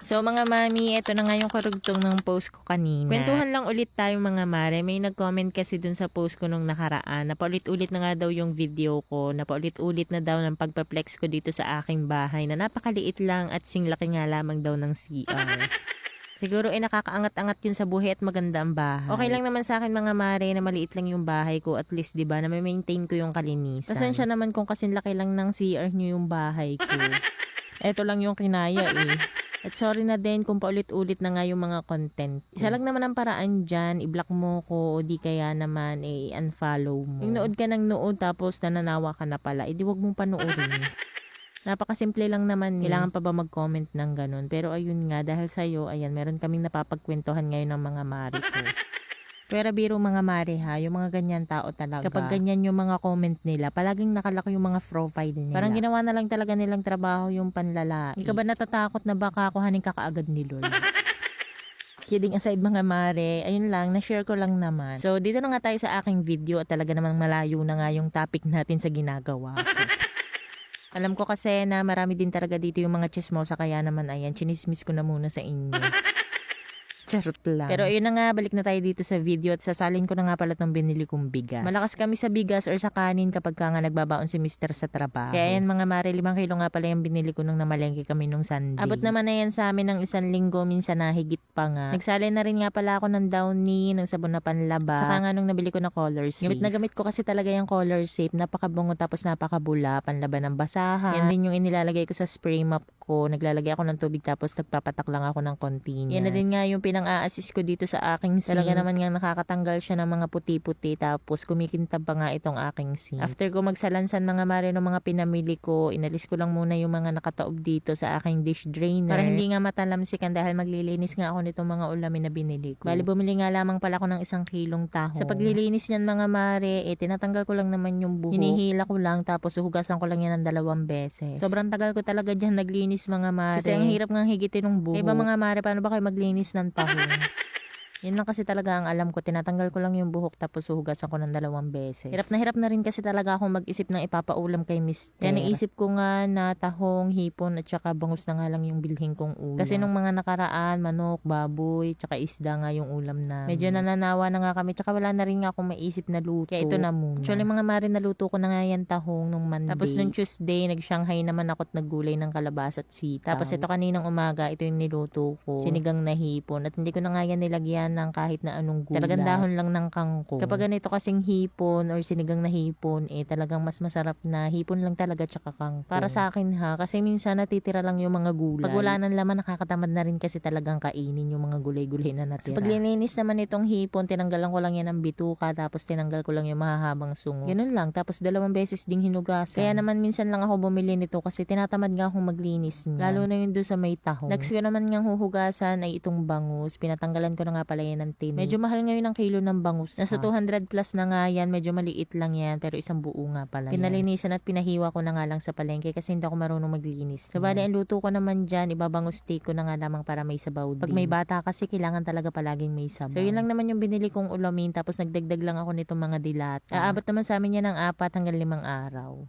So mga mami, eto na nga yung karugtong ng post ko kanina. Kwentuhan lang ulit tayo mga mare. May nag-comment kasi dun sa post ko nung nakaraan. Napaulit-ulit na nga daw yung video ko. Napaulit-ulit na daw ng pagpa-flex ko dito sa aking bahay na napakaliit lang at singlaki nga lamang daw ng CR. Siguro nakakaangat-angat yun sa buhay at maganda ang bahay. Okay lang naman sa akin mga mare na maliit lang yung bahay ko, at least 'di ba na may maintain ko yung kalinisan. Pasensya naman kung kasing laki lang ng CR nyo yung bahay ko. Eto lang yung kinaya eh. At sorry na din kung paulit-ulit na nga yung mga content. Isa lang naman ang paraan dyan, i-block mo ko o di kaya naman i-unfollow mo. Yung nood ka ng nood tapos nananawa ka na pala, edi wag mong panoorin. Napakasimple lang naman. Kailangan pa ba mag-comment ng ganun? Pero ayun nga, dahil sa'yo, ayan, meron kaming napapagkwentuhan ngayon ng mga mari ko. Pero biro mga mare ha, yung mga ganyan tao talaga. Kapag ganyan yung mga comment nila, palaging nakalaki yung mga profile nila. Parang ginawa na lang talaga nilang trabaho yung panlalait. Hindi ka ba natatakot na baka kuhanin ka kaagad ni Lol? Kidding aside mga mare, ayun lang, na-share ko lang naman. So dito na nga tayo sa aking video at talaga namang malayo na nga yung topic natin sa ginagawa ko. Alam ko kasi na marami din talaga dito yung mga chismosa, kaya naman ayan, chinismis ko na muna sa inyo. Charot lang. Pero ayun na nga, balik na tayo dito sa video at sasalin ko na nga pala itong binili kong bigas. Malakas kami sa bigas or sa kanin kapag ka nga nagbabaon si Mr. sa trabaho. Kaya yan mga mare, 5 kilo nga pala yung binili ko nung namalengke kami nung Sunday. Abot naman na yan sa amin ng 1 linggo, minsan na higit pa nga. Nagsali na rin nga pala ako ng Downy, ng sabon na panlaba. Saka nga nung nabili ko na Color Safe. Gamit na gamit ko kasi talaga yung Color Safe. Napakabungo tapos napakabula, panlaban ng basahan. Yan din yung inilalagay ko sa spray mop ko. Naglalagay ako ng tubig tapos nagpapatak lang ako ng konti niya. Yan na din nga yung pinang-a-assist ko dito sa aking sink. Talaga naman nga nakakatanggal siya ng mga puti-puti tapos kumikintab pa nga itong aking sink. After ko magsalansan mga mare ng mga pinamili ko, inalis ko lang muna yung mga nakataob dito sa aking dish drainer. Para hindi nga matalamsikan dahil maglilinis nga ako nitong mga ulamin na binili ko. Bali bumili nga lamang pala ako ng 1 kilong tahong. Sa paglilinis niyan mga mare, tinatanggal ko lang naman yung buhok. Hinihila ko lang tapos huhugasan ko lang yan ng 2 beses. Sobrang tagal ko talaga dyan naglinis mga mare. Kasi ang hirap nga higitin ng buhok. Iba mga mare, paano ba kayo maglinis ng tahong? Yun lang kasi talaga ang alam ko. Tinatanggal ko lang yung buhok tapos huhugasan ko ng 2 beses. Hirap na rin kasi talaga akong mag-isip ng ipapaulam kay Mr. Kaya naisip ko nga na tahong, hipon at saka bangus na nga lang yung bilhin kong ulam. Kasi nung mga nakaraan, manok, baboy, tsaka isda nga yung ulam na. Medyo nananawa na nga kami tsaka wala na rin nga akong maisip na luto. Kaya ito na muna. Actually mga mare, naluto ko na nga yan tahong nung Monday. Tapos nung Tuesday, nag-Shanghai naman ako at naggulay ng kalabasa at sitaw. Tapos ito kaninang umaga, ito yung niluto ko. Sinigang na hipon. At hindi ko na nga yan nilagyan ng kahit na anong gulay. Talagang dahon lang ng kangkong. Kapag ganito kasing hipon or sinigang na hipon, talagang mas masarap na hipon lang talaga tsaka kangkong. Para sa akin ha, kasi minsan natitira lang yung mga gulay. Pag wala ng laman, nakakatamad na rin kasi talagang kainin yung mga gulay-gulay na natira. Sa paglilinis naman itong hipon, tinanggalan ko lang yan ng bituka, tapos tinanggal ko lang yung mahahabang sungo. Ganun lang, tapos 2 beses ding hinugasan. Kaya naman minsan lang ako bumili nito kasi tinatamad nga akong maglinis niya. Lalo na yun doon sa may tahong. Next ko naman ngang huhugasan ay itong bangus. Pinatanggalan ko na nga pala yan ng tin. Medyo mahal ngayon ang kilo ng bangus. Nasa 200 plus na nga yan. Medyo maliit lang yan. Pero isang buo nga pala. Pinalinisan at pinahiwa ko na nga lang sa palengke kasi hindi ako marunong maglinis. So bali, ang luto ko naman dyan, ibabangus steak ko na nga lamang para may sabaw din. Pag may bata kasi kailangan talaga palaging may sabaw. So yun lang naman yung binili kong ulamin. Tapos nagdagdag lang ako nitong mga dilat. Aabot naman sa amin yan ng 4 hanggang 5 araw.